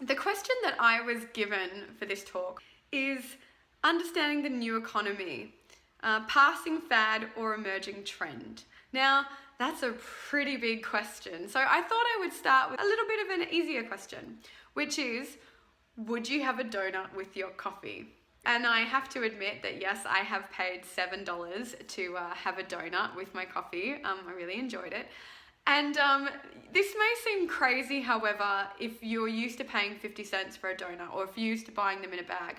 The question that I was given for this talk is understanding the new economy, passing fad or emerging trend. Now, that's a pretty big question. So I thought I would start with a little bit of an easier question, which is, would you have a donut with your coffee? And I have to admit that yes, I have paid $7 to have a donut with my coffee. I really enjoyed it. And this may seem crazy, however, if you're used to paying 50 cents for a donut or if you're used to buying them in a bag.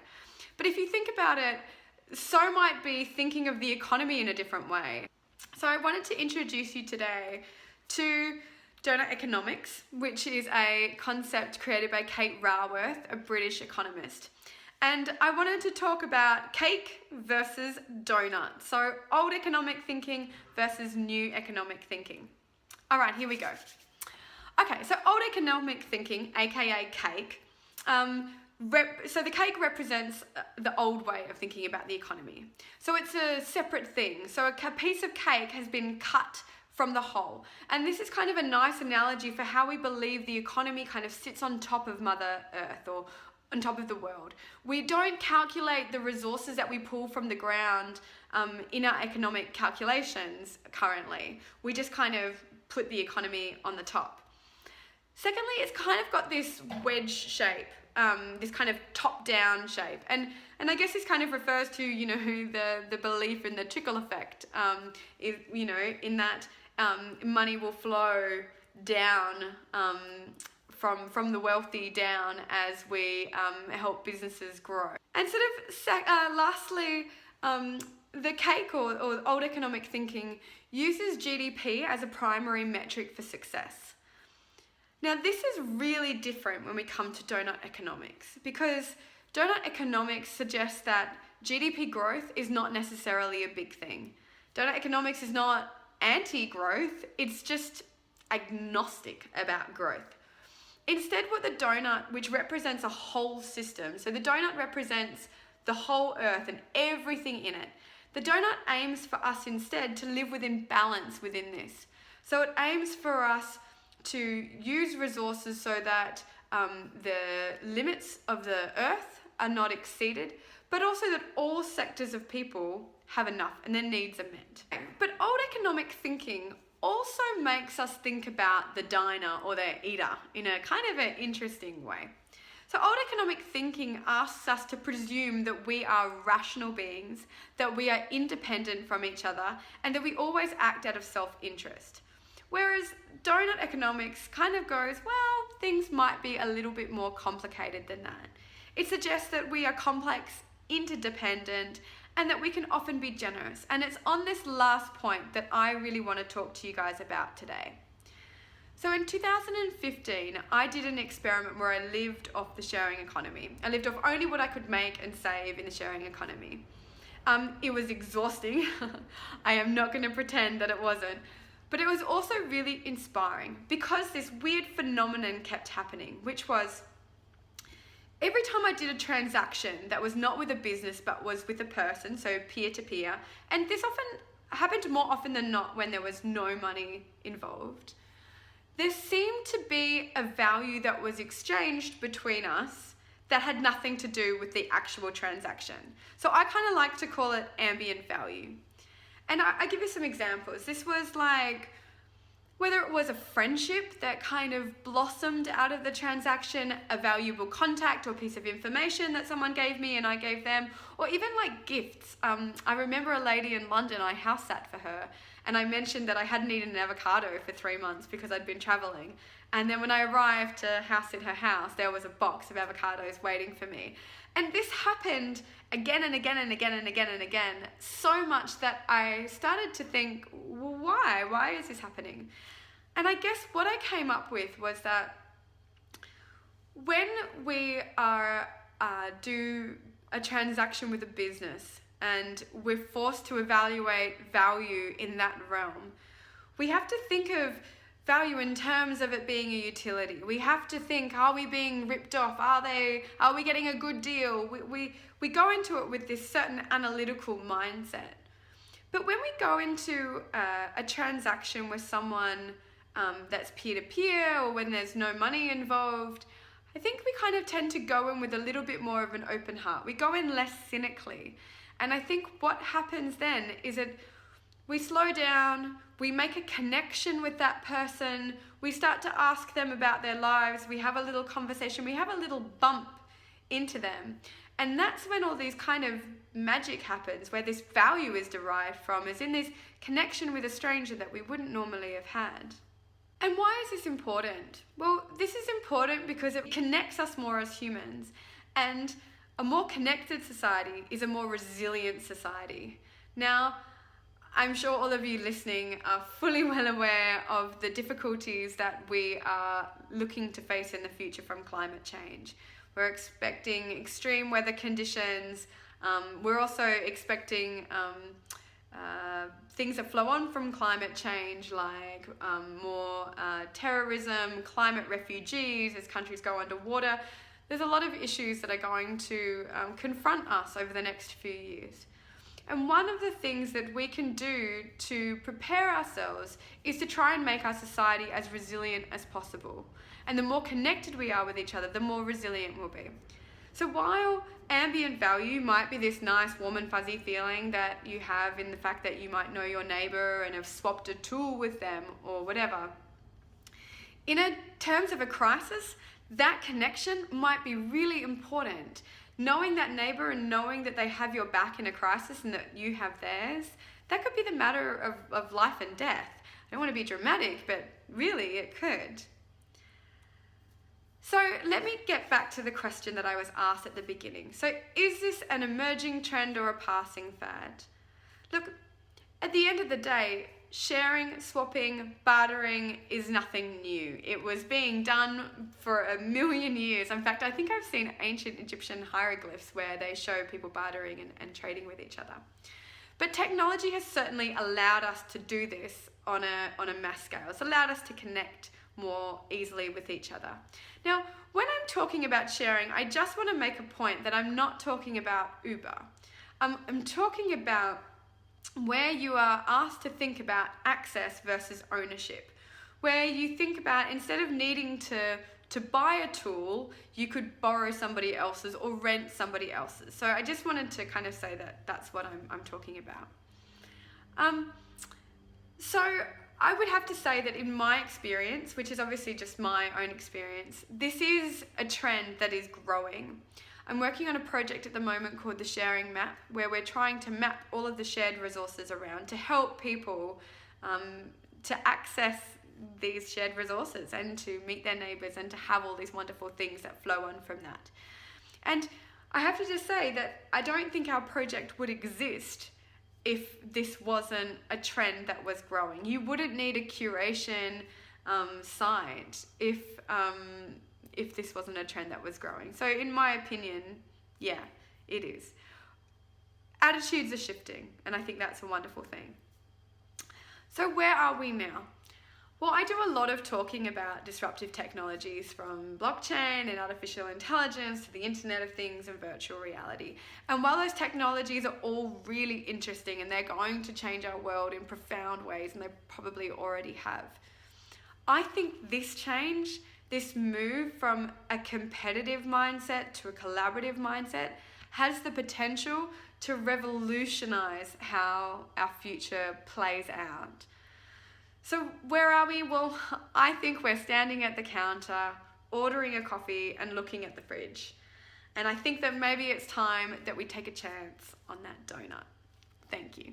But if you think about it, so might be thinking of the economy in a different way. So I wanted to introduce you today to Doughnut Economics, which is a concept created by Kate Raworth, a British economist. And I wanted to talk about cake versus donut. So old economic thinking versus new economic thinking. All right, here we go. Okay, so old economic thinking, aka cake, so the cake represents the old way of thinking about the economy. So it's a separate thing. So a piece of cake has been cut from the whole. And this is kind of a nice analogy for how we believe the economy kind of sits on top of Mother Earth or on top of the world. We don't calculate the resources that we pull from the ground in our economic calculations currently. We just kind of put the economy on the top. Secondly, it's kind of got this wedge shape, this kind of top-down shape. And I guess this kind of refers to, the belief in the trickle effect, in that money will flow down from the wealthy down as we help businesses grow. And sort of lastly, the cake or old economic thinking uses GDP as a primary metric for success. Now this is really different when we come to Doughnut Economics, because Doughnut Economics suggests that GDP growth is not necessarily a big thing. Doughnut Economics is not anti-growth, it's just agnostic about growth. Instead, what the donut, which represents a whole system, so the donut represents the whole earth and everything in it. The donut aims for us instead to live within balance within this. So it aims for us to use resources so that the limits of the earth are not exceeded, but also that all sectors of people have enough and their needs are met. But old economic thinking also makes us think about the diner or the eater in a kind of an interesting way. So old economic thinking asks us to presume that we are rational beings, that we are independent from each other, and that we always act out of self-interest. Whereas Doughnut Economics kind of goes, well, things might be a little bit more complicated than that. It suggests that we are complex, interdependent, and that we can often be generous. And it's on this last point that I really want to talk to you guys about today. So in 2015, I did an experiment where I lived off the sharing economy. I lived off only what I could make and save in the sharing economy. It was exhausting. I am not going to pretend that it wasn't. But it was also really inspiring because this weird phenomenon kept happening, which was every time I did a transaction that was not with a business but was with a person, so peer-to-peer, and this often happened more often than not when there was no money involved, there seemed to be a value that was exchanged between us that had nothing to do with the actual transaction. So I kind of like to call it ambient value. And I give you some examples. This was like, whether it was a friendship that kind of blossomed out of the transaction, a valuable contact or piece of information that someone gave me and I gave them, or even like gifts. I remember a lady in London, I house sat for her, and I mentioned that I hadn't eaten an avocado for 3 months because I'd been traveling. And then when I arrived to house sit her house, there was a box of avocados waiting for me. And this happened again and again and again and again and again, so much that I started to think, well, why? Why is this happening? And I guess what I came up with was that when we do a transaction with a business and we're forced to evaluate value in that realm, we have to think of value in terms of it being a utility. We have to think, are we being ripped off? Are we getting a good deal? We go into it with this certain analytical mindset. But when we go into a transaction with someone that's peer-to-peer, or when there's no money involved, I think we kind of tend to go in with a little bit more of an open heart. We go in less cynically. And I think what happens then is that we slow down, we make a connection with that person, we start to ask them about their lives, we have a little conversation, we have a little bump into them. And that's when all these kind of magic happens, where this value is derived from, is in this connection with a stranger that we wouldn't normally have had. And why is this important? Well, this is important because it connects us more as humans. And a more connected society is a more resilient society. Now, I'm sure all of you listening are fully well aware of the difficulties that we are looking to face in the future from climate change. We're expecting extreme weather conditions. We're also expecting things that flow on from climate change, like more terrorism, climate refugees as countries go underwater. There's a lot of issues that are going to confront us over the next few years. And one of the things that we can do to prepare ourselves is to try and make our society as resilient as possible. And the more connected we are with each other, the more resilient we'll be. So while ambient value might be this nice, warm and fuzzy feeling that you have in the fact that you might know your neighbor and have swapped a tool with them or whatever, in terms of a crisis, that connection might be really important. Knowing that neighbor and knowing that they have your back in a crisis and that you have theirs, that could be the matter of life and death. I don't want to be dramatic, but really it could. So let me get back to the question that I was asked at the beginning. So is this an emerging trend or a passing fad? Look, at the end of the day, sharing, swapping, bartering is nothing new. It was being done for a million years. In fact, I think I've seen ancient Egyptian hieroglyphs where they show people bartering and trading with each other. But technology has certainly allowed us to do this on a mass scale. It's allowed us to connect more easily with each other. Now, when I'm talking about sharing, I just want to make a point that I'm not talking about Uber. I'm talking about where you are asked to think about access versus ownership, where you think about, instead of needing to buy a tool, you could borrow somebody else's or rent somebody else's. So I just wanted to kind of say that that's what I'm talking about. So I would have to say that in my experience, which is obviously just my own experience, this is a trend that is growing. I'm working on a project at the moment called the Sharing Map, where we're trying to map all of the shared resources around to help people to access these shared resources and to meet their neighbours and to have all these wonderful things that flow on from that. And I have to just say that I don't think our project would exist if this wasn't a trend that was growing. You wouldn't need a curation site if this wasn't a trend that was growing. So in my opinion, yeah, it is. Attitudes are shifting, and I think that's a wonderful thing. So where are we now? Well, I do a lot of talking about disruptive technologies, from blockchain and artificial intelligence to the Internet of Things and virtual reality. And while those technologies are all really interesting and they're going to change our world in profound ways, and they probably already have, I think this change, this move from a competitive mindset to a collaborative mindset, has the potential to revolutionize how our future plays out. So where are we? Well, I think we're standing at the counter, ordering a coffee and looking at the fridge. And I think that maybe it's time that we take a chance on that donut. Thank you.